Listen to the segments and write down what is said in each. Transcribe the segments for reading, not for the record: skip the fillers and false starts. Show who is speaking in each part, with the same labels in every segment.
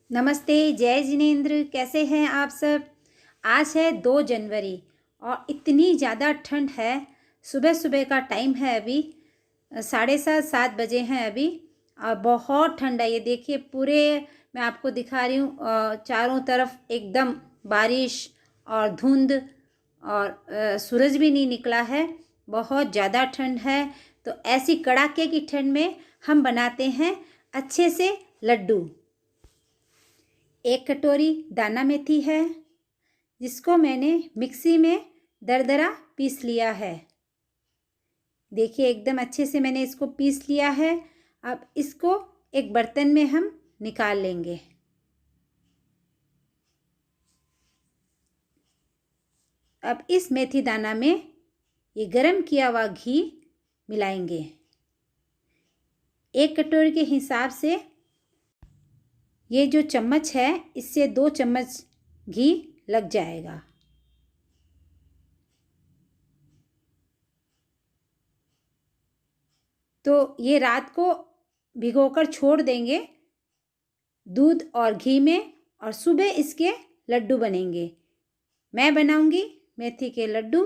Speaker 1: नमस्ते, जय जिनेंद्र। कैसे हैं आप सब। आज है 2 जनवरी और इतनी ज़्यादा ठंड है। सुबह सुबह का टाइम है, अभी 7:30-7 बजे हैं अभी। और बहुत ठंड है। ये देखिए, पूरे मैं आपको दिखा रही हूँ, चारों तरफ एकदम बारिश और धुंध और सूरज भी नहीं निकला है। बहुत ज़्यादा ठंड है। तो ऐसी कड़ाके की ठंड में हम बनाते हैं अच्छे से लड्डू। 1 कटोरी दाना मेथी है, जिसको मैंने मिक्सी में दरदरा पीस लिया है। देखिए, एकदम अच्छे से मैंने इसको पीस लिया है। अब इसको एक बर्तन में हम निकाल लेंगे। अब इस मेथी दाना में ये गरम किया हुआ घी मिलाएंगे। 1 कटोरी के हिसाब से ये जो चम्मच है, इससे 2 चम्मच घी लग जाएगा। तो ये रात को भिगोकर छोड़ देंगे दूध और घी में, और सुबह इसके लड्डू बनेंगे। मैं बनाऊंगी मेथी के लड्डू।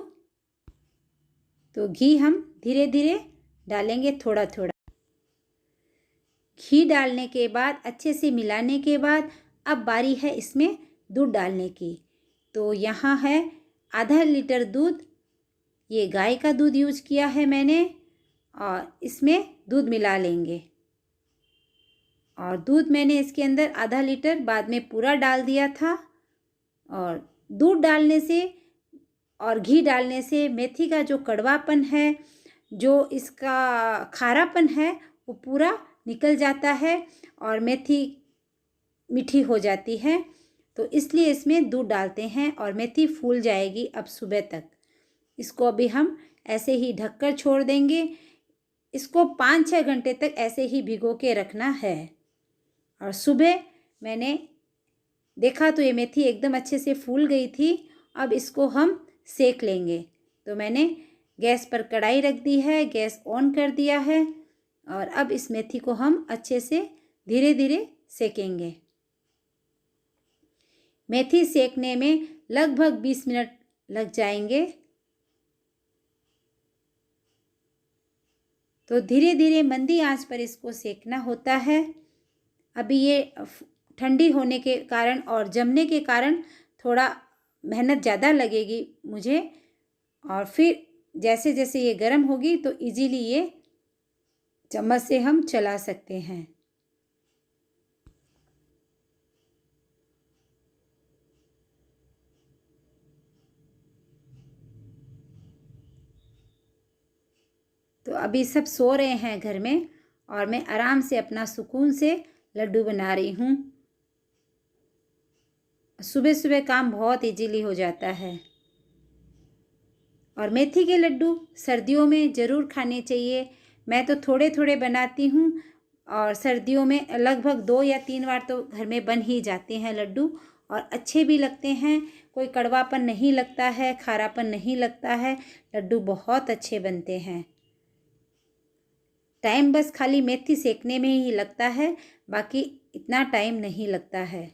Speaker 1: तो घी हम धीरे धीरे डालेंगे, थोड़ा थोड़ा। घी डालने के बाद अच्छे से मिलाने के बाद अब बारी है इसमें दूध डालने की। तो यहाँ है आधा लीटर दूध। ये गाय का दूध यूज किया है मैंने, और इसमें दूध मिला लेंगे। और दूध मैंने इसके अंदर आधा लीटर बाद में पूरा डाल दिया था। और दूध डालने से और घी डालने से मेथी का जो कड़वापन है, जो इसका खारापन है, वो पूरा निकल जाता है और मेथी मीठी हो जाती है। तो इसलिए इसमें दूध डालते हैं और मेथी फूल जाएगी अब सुबह तक। इसको अभी हम ऐसे ही ढककर छोड़ देंगे। इसको 5-6 घंटे तक ऐसे ही भिगो के रखना है। और सुबह मैंने देखा तो ये मेथी एकदम अच्छे से फूल गई थी। अब इसको हम सेक लेंगे। तो मैंने गैस पर कढ़ाई रख दी है, गैस ऑन कर दिया है, और अब इस मेथी को हम अच्छे से धीरे धीरे सेकेंगे। मेथी सेकने में लगभग 20 मिनट लग जाएंगे। तो धीरे धीरे मंदी आंच पर इसको सेकना होता है। अभी ये ठंडी होने के कारण और जमने के कारण थोड़ा मेहनत ज़्यादा लगेगी मुझे। और फिर जैसे जैसे ये गर्म होगी तो इजीली ये चम्मच से हम चला सकते हैं। तो अभी सब सो रहे हैं घर में, और मैं आराम से अपना सुकून से लड्डू बना रही हूँ। सुबह सुबह काम बहुत इजीली हो जाता है। और मेथी के लड्डू सर्दियों में ज़रूर खाने चाहिए। मैं तो थोड़े थोड़े बनाती हूँ, और सर्दियों में लगभग 2 या 3 बार तो घर में बन ही जाते हैं लड्डू, और अच्छे भी लगते हैं। कोई कड़वापन नहीं लगता है, खारापन नहीं लगता है। लड्डू बहुत अच्छे बनते हैं। टाइम बस खाली मेथी सेकने में ही लगता है, बाकी इतना टाइम नहीं लगता है।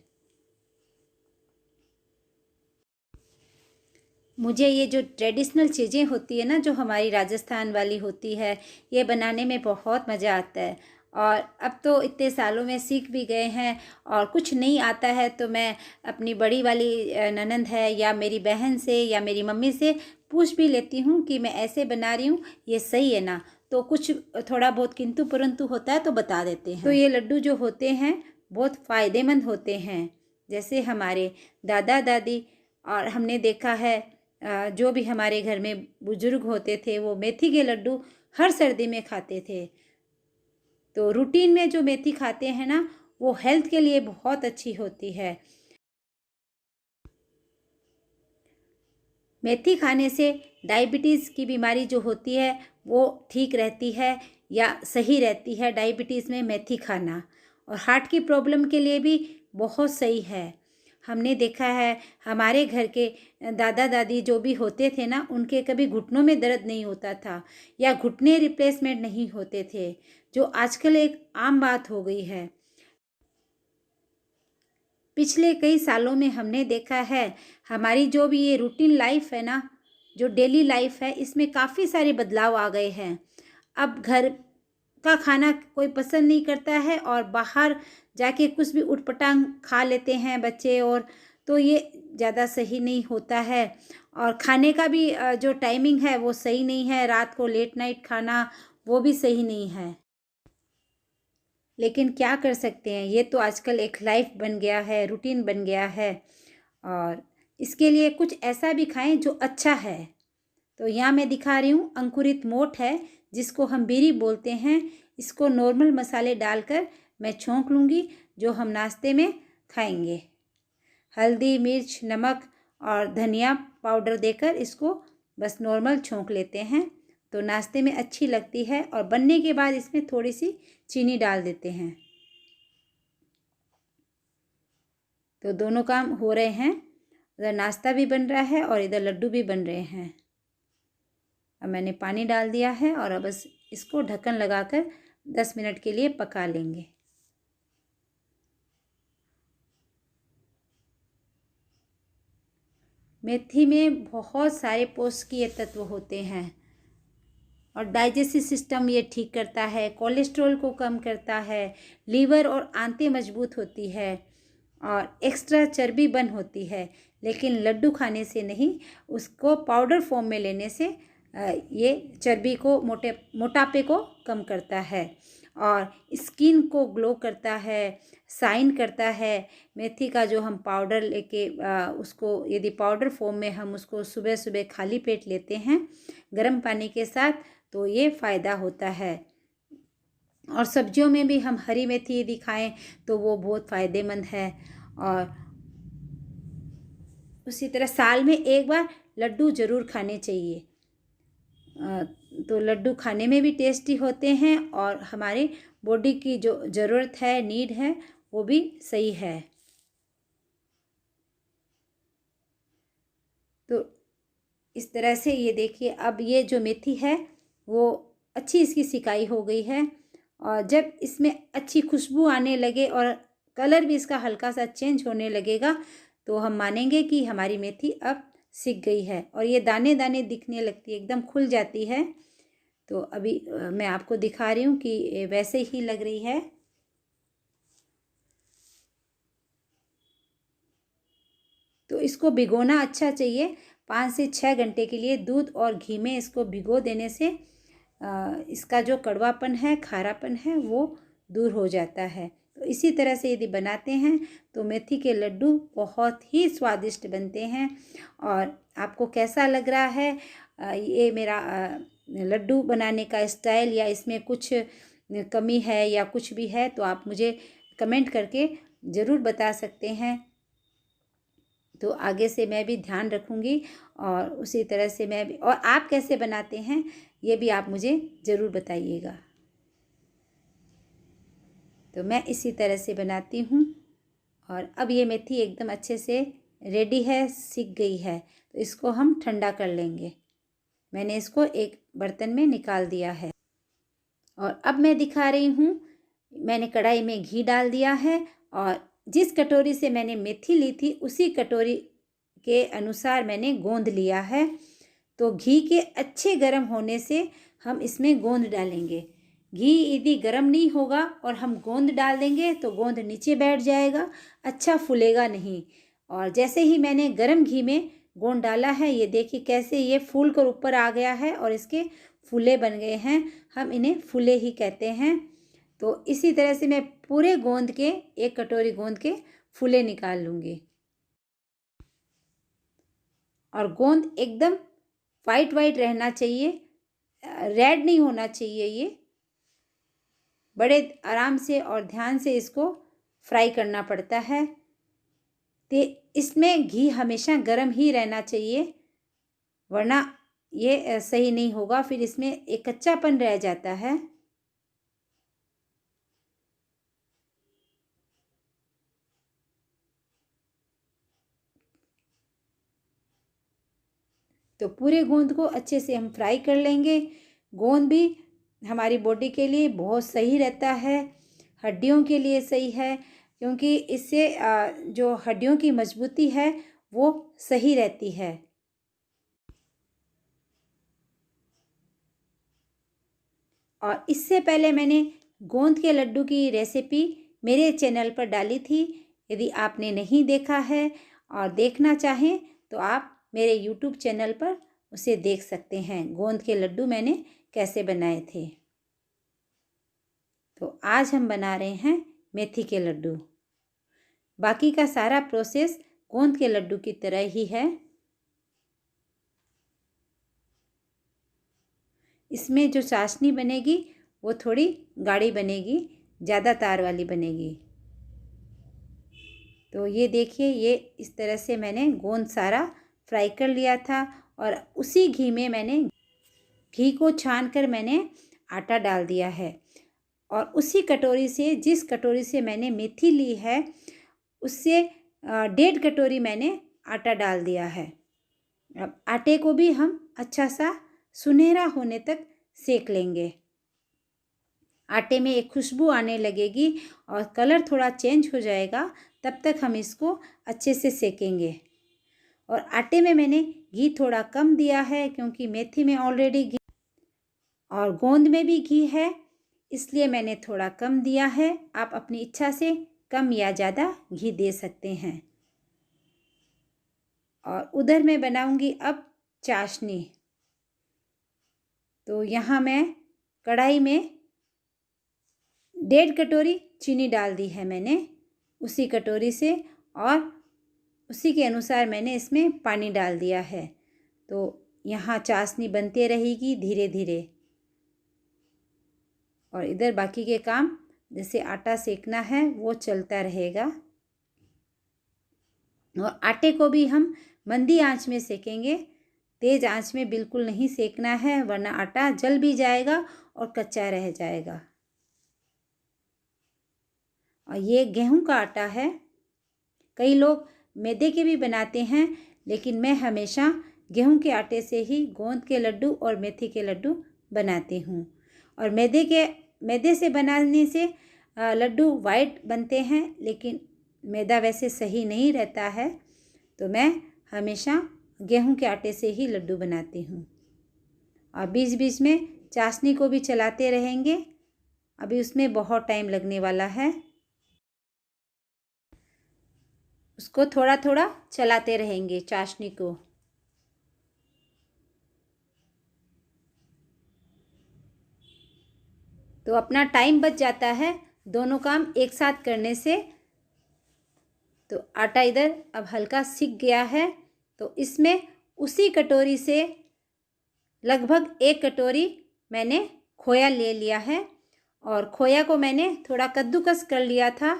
Speaker 1: मुझे ये जो ट्रेडिशनल चीज़ें होती है ना, जो हमारी राजस्थान वाली होती है, ये बनाने में बहुत मज़ा आता है। और अब तो इतने सालों में सीख भी गए हैं। और कुछ नहीं आता है तो मैं अपनी बड़ी वाली ननंद है, या मेरी बहन से, या मेरी मम्मी से पूछ भी लेती हूँ कि मैं ऐसे बना रही हूँ, ये सही है ना। तो कुछ थोड़ा बहुत किंतु परंतु होता है तो बता देते हैं। तो ये लड्डू जो होते हैं बहुत फ़ायदेमंद होते हैं। जैसे हमारे दादा दादी, और हमने देखा है जो भी हमारे घर में बुजुर्ग होते थे, वो मेथी के लड्डू हर सर्दी में खाते थे। तो रूटीन में जो मेथी खाते हैं ना, वो हेल्थ के लिए बहुत अच्छी होती है। मेथी खाने से डायबिटीज़ की बीमारी जो होती है वो ठीक रहती है, या सही रहती है। डायबिटीज़ में मेथी खाना, और हार्ट की प्रॉब्लम के लिए भी बहुत सही है। हमने देखा है हमारे घर के दादा दादी जो भी होते थे ना, उनके कभी घुटनों में दर्द नहीं होता था, या घुटने रिप्लेसमेंट नहीं होते थे, जो आजकल एक आम बात हो गई है। पिछले कई सालों में हमने देखा है हमारी जो भी ये रूटीन लाइफ है ना, जो डेली लाइफ है, इसमें काफ़ी सारे बदलाव आ गए हैं। अब घर का खाना कोई पसंद नहीं करता है और बाहर जाके कुछ भी उटपटांग खा लेते हैं बच्चे, और तो ये ज़्यादा सही नहीं होता है। और खाने का भी जो टाइमिंग है वो सही नहीं है, रात को लेट नाइट खाना वो भी सही नहीं है। लेकिन क्या कर सकते हैं, ये तो आजकल एक लाइफ बन गया है, रूटीन बन गया है। और इसके लिए कुछ ऐसा भी खाएं जो अच्छा है। तो यहाँ मैं दिखा रही हूँ अंकुरित मोठ है, जिसको हम बीरी बोलते हैं। इसको नॉर्मल मसाले डालकर मैं छौंक लूँगी, जो हम नाश्ते में खाएंगे। हल्दी, मिर्च, नमक और धनिया पाउडर देकर इसको बस नॉर्मल छौंक लेते हैं, तो नाश्ते में अच्छी लगती है। और बनने के बाद इसमें थोड़ी सी चीनी डाल देते हैं। तो दोनों काम हो रहे हैं, इधर नाश्ता भी बन रहा है और इधर लड्डू भी बन रहे हैं। अब मैंने पानी डाल दिया है और अब बस इसको ढक्कन लगाकर 10 मिनट के लिए पका लेंगे। मेथी में बहुत सारे पोषकीय तत्व होते हैं और डाइजेस्टिव सिस्टम ये ठीक करता है, कोलेस्ट्रॉल को कम करता है, लीवर और आंतें मजबूत होती है और एक्स्ट्रा चर्बी बर्न होती है। लेकिन लड्डू खाने से नहीं, उसको पाउडर फॉर्म में लेने से ये चर्बी को मोटापे को कम करता है और स्किन को ग्लो करता है, शाइन करता है। मेथी का जो हम पाउडर लेके उसको यदि पाउडर फॉर्म में हम उसको सुबह सुबह खाली पेट लेते हैं गर्म पानी के साथ, तो ये फ़ायदा होता है। और सब्जियों में भी हम हरी मेथी यदि खाएं तो वो बहुत फ़ायदेमंद है। और उसी तरह साल में एक बार लड्डू ज़रूर खाने चाहिए। तो लड्डू खाने में भी टेस्टी होते हैं और हमारे बॉडी की जो ज़रूरत है, नीड है, वो भी सही है। तो इस तरह से ये देखिए, अब ये जो मेथी है वो अच्छी इसकी सिकाई हो गई है। और जब इसमें अच्छी खुशबू आने लगे और कलर भी इसका हल्का सा चेंज होने लगेगा, तो हम मानेंगे कि हमारी मेथी अब सिक गई है। और ये दाने दाने दिखने लगती है, एकदम खुल जाती है। तो अभी मैं आपको दिखा रही हूँ कि वैसे ही लग रही है। तो इसको भिगोना अच्छा चाहिए, 5 से 6 घंटे के लिए दूध और घी में इसको भिगो देने से इसका जो कड़वापन है, खारापन है, वो दूर हो जाता है। तो इसी तरह से यदि बनाते हैं तो मेथी के लड्डू बहुत ही स्वादिष्ट बनते हैं। और आपको कैसा लग रहा है ये मेरा लड्डू बनाने का स्टाइल, या इसमें कुछ कमी है या कुछ भी है, तो आप मुझे कमेंट करके ज़रूर बता सकते हैं। तो आगे से मैं भी ध्यान रखूँगी और उसी तरह से मैं भी। और आप कैसे बनाते हैं ये भी आप मुझे ज़रूर बताइएगा। तो मैं इसी तरह से बनाती हूँ। और अब ये मेथी एकदम अच्छे से रेडी है, सिक गई है, तो इसको हम ठंडा कर लेंगे। मैंने इसको एक बर्तन में निकाल दिया है। और अब मैं दिखा रही हूँ, मैंने कढ़ाई में घी डाल दिया है और जिस कटोरी से मैंने मेथी ली थी उसी कटोरी के अनुसार मैंने गोंद लिया है। तो घी के अच्छे गर्म होने से हम इसमें गोंद डालेंगे। घी यदि गर्म नहीं होगा और हम गोंद डाल देंगे तो गोंद नीचे बैठ जाएगा, अच्छा फूलेगा नहीं। और जैसे ही मैंने गर्म घी में गोंद डाला है, ये देखिए कैसे ये फूल कर ऊपर आ गया है और इसके फूले बन गए हैं। हम इन्हें फूले ही कहते हैं। तो इसी तरह से मैं पूरे गोंद के, एक कटोरी गोंद के फूले निकाल लूँगी। और गोंद एकदम वाइट वाइट रहना चाहिए, रेड नहीं होना चाहिए। ये बड़े आराम से और ध्यान से इसको फ्राई करना पड़ता है। तो इसमें घी हमेशा गर्म ही रहना चाहिए, वरना ये सही नहीं होगा, फिर इसमें एक कच्चापन रह जाता है। तो पूरे गोंद को अच्छे से हम फ्राई कर लेंगे। गोंद भी हमारी बॉडी के लिए बहुत सही रहता है, हड्डियों के लिए सही है, क्योंकि इससे जो हड्डियों की मजबूती है वो सही रहती है। और इससे पहले मैंने गोंद के लड्डू की रेसिपी मेरे चैनल पर डाली थी। यदि आपने नहीं देखा है और देखना चाहें तो आप मेरे यूट्यूब चैनल पर उसे देख सकते हैं। गोंद के लड्डू मैंने कैसे बनाए थे। तो आज हम बना रहे हैं मेथी के लड्डू। बाकी का सारा प्रोसेस गोंद के लड्डू की तरह ही है। इसमें जो चाशनी बनेगी वो थोड़ी गाढ़ी बनेगी, ज़्यादा तार वाली बनेगी। तो ये देखिए, ये इस तरह से मैंने गोंद सारा फ्राई कर लिया था और उसी घी में घी को छान कर मैंने आटा डाल दिया है। और उसी कटोरी से, जिस कटोरी से मैंने मेथी ली है, उससे 1.5 कटोरी मैंने आटा डाल दिया है। अब आटे को भी हम अच्छा सा सुनहरा होने तक सेक लेंगे। आटे में एक खुशबू आने लगेगी और कलर थोड़ा चेंज हो जाएगा, तब तक हम इसको अच्छे से सेकेंगे। और आटे में मैंने घी थोड़ा कम दिया है क्योंकि मेथी में ऑलरेडी घी और गोंद में भी घी है, इसलिए मैंने थोड़ा कम दिया है। आप अपनी इच्छा से कम या ज़्यादा घी दे सकते हैं। और उधर मैं बनाऊंगी अब चाशनी। तो यहाँ मैं कढ़ाई में 1.5 कटोरी चीनी डाल दी है मैंने उसी कटोरी से, और उसी के अनुसार मैंने इसमें पानी डाल दिया है। तो यहाँ चाशनी बनते रहेगी धीरे धीरे। और इधर बाकी के काम जैसे आटा सेकना है वो चलता रहेगा। और आटे को भी हम मंदी आंच में सेकेंगे, तेज़ आंच में बिल्कुल नहीं सेकना है, वरना आटा जल भी जाएगा और कच्चा रह जाएगा। और ये गेहूं का आटा है। कई लोग मैदे के भी बनाते हैं, लेकिन मैं हमेशा गेहूं के आटे से ही गोंद के लड्डू और मेथी के लड्डू बनाती हूँ। और मैदे से बनाने से लड्डू वाइट बनते हैं, लेकिन मैदा वैसे सही नहीं रहता है। तो मैं हमेशा गेहूं के आटे से ही लड्डू बनाती हूँ। और बीच बीच में चाशनी को भी चलाते रहेंगे, अभी उसमें बहुत टाइम लगने वाला है। उसको थोड़ा थोड़ा चलाते रहेंगे चाशनी को। तो अपना टाइम बच जाता है दोनों काम एक साथ करने से। तो आटा इधर अब हल्का सिक गया है, तो इसमें उसी कटोरी से लगभग 1 कटोरी मैंने खोया ले लिया है। और खोया को मैंने थोड़ा कद्दूकस कर लिया था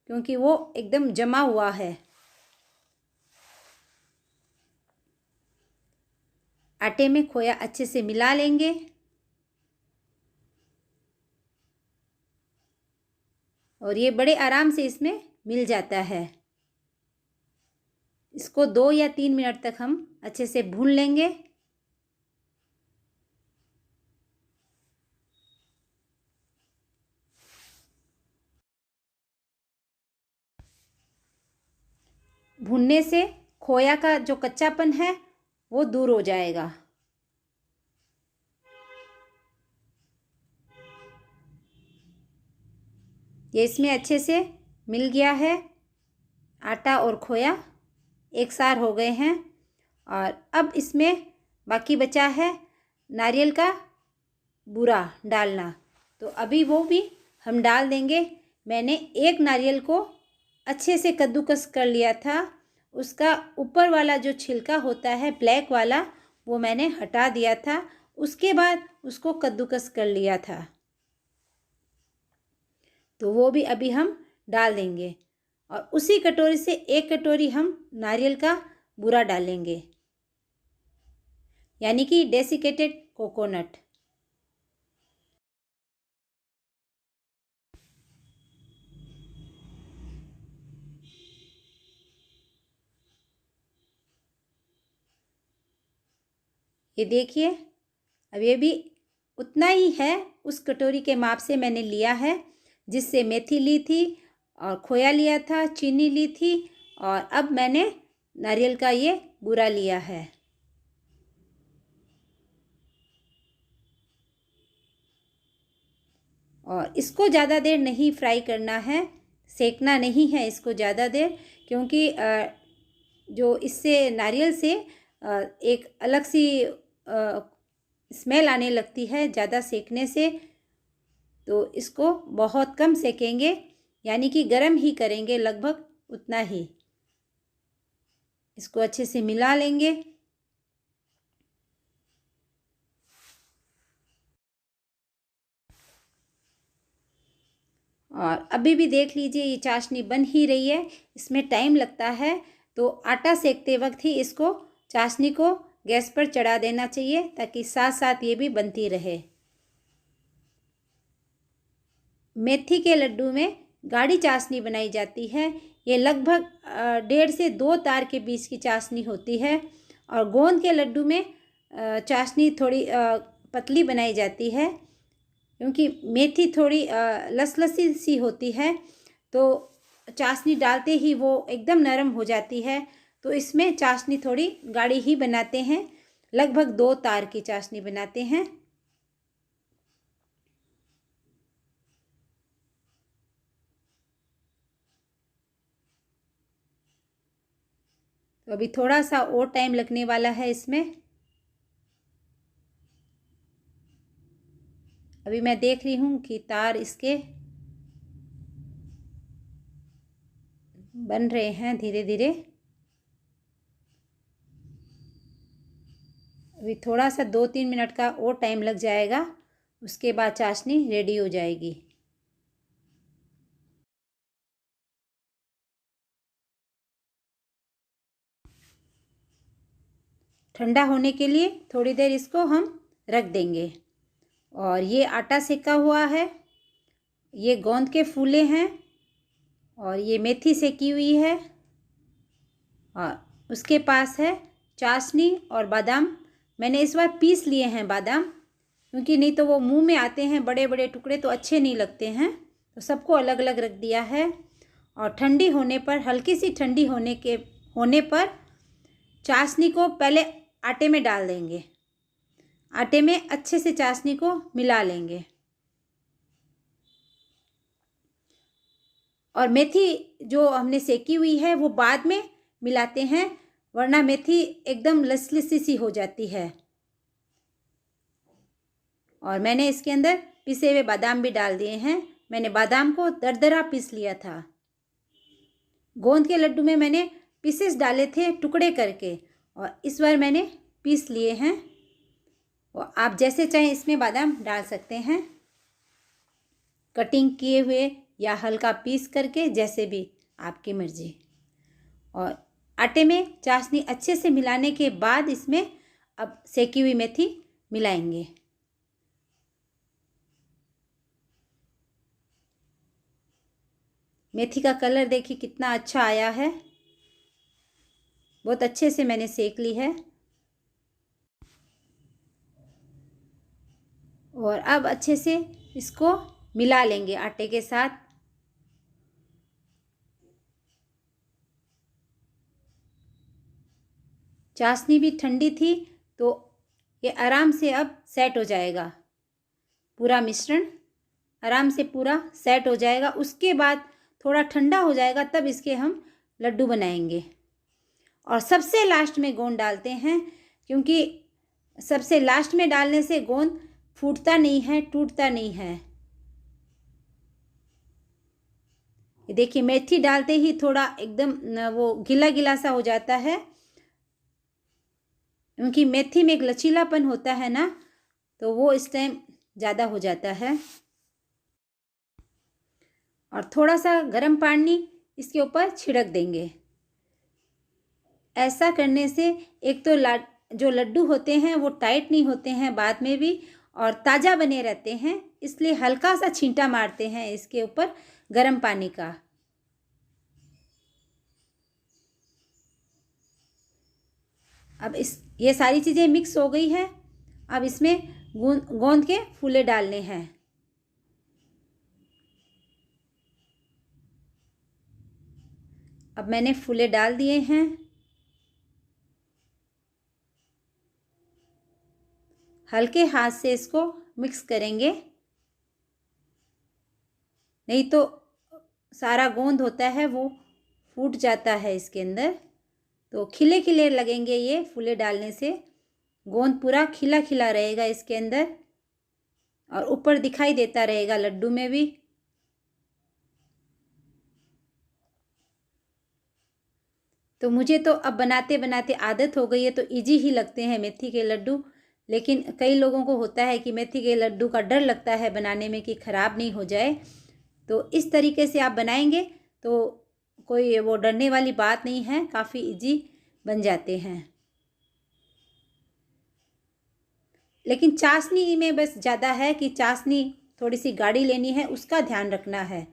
Speaker 1: क्योंकि वो एकदम जमा हुआ है। आटे में खोया अच्छे से मिला लेंगे। और ये बड़े आराम से इसमें मिल जाता है। इसको 2 या 3 मिनट तक हम अच्छे से भून लेंगे। भूनने से खोया का जो कच्चापन है वो दूर हो जाएगा। ये इसमें अच्छे से मिल गया है। आटा और खोया एक सार हो गए हैं। और अब इसमें बाकी बचा है नारियल का बूरा डालना, तो अभी वो भी हम डाल देंगे। मैंने एक नारियल को अच्छे से कद्दूकस कर लिया था। उसका ऊपर वाला जो छिलका होता है ब्लैक वाला, वो मैंने हटा दिया था। उसके बाद उसको कद्दूकस कर लिया था। तो वो भी अभी हम डाल देंगे। और उसी कटोरी से 1 कटोरी हम नारियल का बूरा डालेंगे, यानी कि डेसिकेटेड कोकोनट। ये देखिए, अब ये भी उतना ही है, उस कटोरी के माप से मैंने लिया है जिससे मेथी ली थी और खोया लिया था, चीनी ली थी और अब मैंने नारियल का ये बूरा लिया है। और इसको ज़्यादा देर नहीं फ्राई करना है, सेकना नहीं है इसको ज़्यादा देर, क्योंकि जो इससे नारियल से एक अलग सी स्मेल आने लगती है ज़्यादा सेकने से। तो इसको बहुत कम सेकेंगे, यानी कि गरम ही करेंगे, लगभग उतना ही। इसको अच्छे से मिला लेंगे। और अभी भी देख लीजिए ये चाशनी बन ही रही है, इसमें टाइम लगता है। तो आटा सेकते वक्त ही इसको चाशनी को गैस पर चढ़ा देना चाहिए, ताकि साथ साथ ये भी बनती रहे। मेथी के लड्डू में गाढ़ी चाशनी बनाई जाती है। ये लगभग 1.5 से 2 तार के बीच की चाशनी होती है। और गोंद के लड्डू में चाशनी थोड़ी पतली बनाई जाती है, क्योंकि मेथी थोड़ी लसलसी सी होती है, तो चाशनी डालते ही वो एकदम नरम हो जाती है। तो इसमें चाशनी थोड़ी गाढ़ी ही बनाते हैं, लगभग 2 तार की चाशनी बनाते हैं। तो अभी थोड़ा सा और टाइम लगने वाला है इसमें। अभी मैं देख रही हूँ कि तार इसके बन रहे हैं धीरे धीरे। अभी थोड़ा सा 2-3 मिनट का और टाइम लग जाएगा, उसके बाद चाशनी रेडी हो जाएगी। ठंडा होने के लिए थोड़ी देर इसको हम रख देंगे। और ये आटा सेका हुआ है, ये गोंद के फूले हैं, और ये मेथी सेकी हुई है, और उसके पास है चाशनी और बादाम। मैंने इस बार पीस लिए हैं बादाम, क्योंकि नहीं तो वो मुंह में आते हैं बड़े बड़े टुकड़े, तो अच्छे नहीं लगते हैं। तो सबको अलग अलग रख दिया है। और ठंडी होने पर, हल्की सी ठंडी होने पर चाशनी को पहले आटे में डाल देंगे। आटे में अच्छे से चाशनी को मिला लेंगे। और मेथी जो हमने सेकी हुई है वो बाद में मिलाते हैं, वरना मेथी एकदम लसलसी सी हो जाती है। और मैंने इसके अंदर पिसे हुए बादाम भी डाल दिए हैं। मैंने बादाम को दरदरा पीस लिया था। गोंद के लड्डू में मैंने पीसेस डाले थे टुकड़े करके, और इस बार मैंने पीस लिए हैं। और आप जैसे चाहें इसमें बादाम डाल सकते हैं, कटिंग किए हुए या हल्का पीस करके, जैसे भी आपकी मर्जी। और आटे में चाशनी अच्छे से मिलाने के बाद इसमें अब सेकी हुई मेथी मिलाएंगे। मेथी का कलर देखिए कितना अच्छा आया है, बहुत अच्छे से मैंने सेक ली है। और अब अच्छे से इसको मिला लेंगे आटे के साथ। चाशनी भी ठंडी थी, तो ये आराम से अब सेट हो जाएगा। पूरा मिश्रण आराम से पूरा सेट हो जाएगा। उसके बाद थोड़ा ठंडा हो जाएगा, तब इसके हम लड्डू बनाएंगे। और सबसे लास्ट में गोंद डालते हैं, क्योंकि सबसे लास्ट में डालने से गोंद फूटता नहीं है, टूटता नहीं है। ये देखिए मेथी डालते ही थोड़ा एकदम वो गीला गीला सा हो जाता है, क्योंकि मेथी में एक लचीलापन होता है ना, तो वो इस टाइम ज़्यादा हो जाता है। और थोड़ा सा गर्म पानी इसके ऊपर छिड़क देंगे। ऐसा करने से एक तो जो लड्डू होते हैं वो टाइट नहीं होते हैं बाद में भी, और ताज़ा बने रहते हैं। इसलिए हल्का सा छींटा मारते हैं इसके ऊपर गर्म पानी का। अब ये सारी चीज़ें मिक्स हो गई है। अब इसमें गोंद के फूले डालने हैं। अब मैंने फूले डाल दिए हैं। हल्के हाथ से इसको मिक्स करेंगे, नहीं तो सारा गोंद होता है वो फूट जाता है इसके अंदर। तो खिले खिले लगेंगे ये फूले डालने से, गोंद पूरा खिला खिला रहेगा इसके अंदर और ऊपर दिखाई देता रहेगा लड्डू में भी। तो मुझे तो अब बनाते बनाते आदत हो गई है, तो इजी ही लगते हैं मेथी के लड्डू। लेकिन कई लोगों को होता है कि मेथी के लड्डू का डर लगता है बनाने में कि ख़राब नहीं हो जाए। तो इस तरीके से आप बनाएंगे तो कोई वो डरने वाली बात नहीं है, काफ़ी इजी बन जाते हैं। लेकिन चाशनी में बस ज़्यादा है कि चाशनी थोड़ी सी गाढ़ी लेनी है, उसका ध्यान रखना है।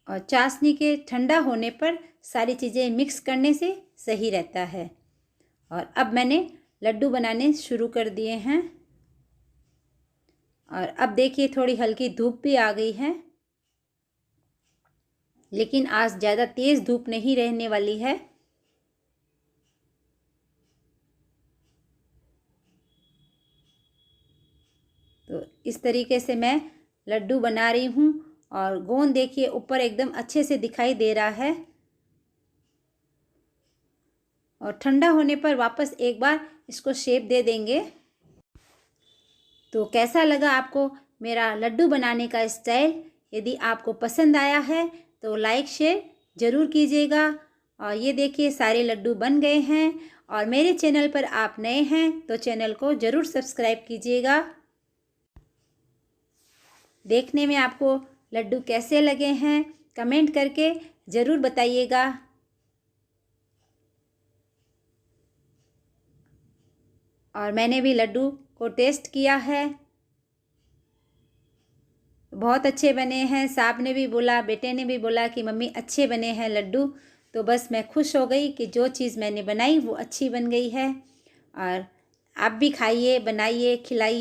Speaker 1: और चाशनी के ठंडा होने पर सारी चीज़ें मिक्स करने से सही रहता है। और अब मैंने लड्डू बनाने शुरू कर दिए हैं। और अब देखिए थोड़ी हल्की धूप भी आ गई है, लेकिन आज ज़्यादा तेज़ धूप नहीं रहने वाली है। तो इस तरीके से मैं लड्डू बना रही हूँ और गोंद देखिए ऊपर एकदम अच्छे से दिखाई दे रहा है। और ठंडा होने पर वापस एक बार इसको शेप दे देंगे। तो कैसा लगा आपको मेरा लड्डू बनाने का स्टाइल? यदि आपको पसंद आया है तो लाइक शेयर ज़रूर कीजिएगा। और ये देखिए सारे लड्डू बन गए हैं। और मेरे चैनल पर आप नए हैं तो चैनल को ज़रूर सब्सक्राइब कीजिएगा। देखने में आपको लड्डू कैसे लगे हैं कमेंट करके ज़रूर बताइएगा। और मैंने भी लड्डू को टेस्ट किया है, बहुत अच्छे बने हैं। साहब ने भी बोला, बेटे ने भी बोला कि मम्मी अच्छे बने हैं लड्डू। तो बस मैं खुश हो गई कि जो चीज़ मैंने बनाई वो अच्छी बन गई है। और आप भी खाइए, बनाइए, खिलाइए।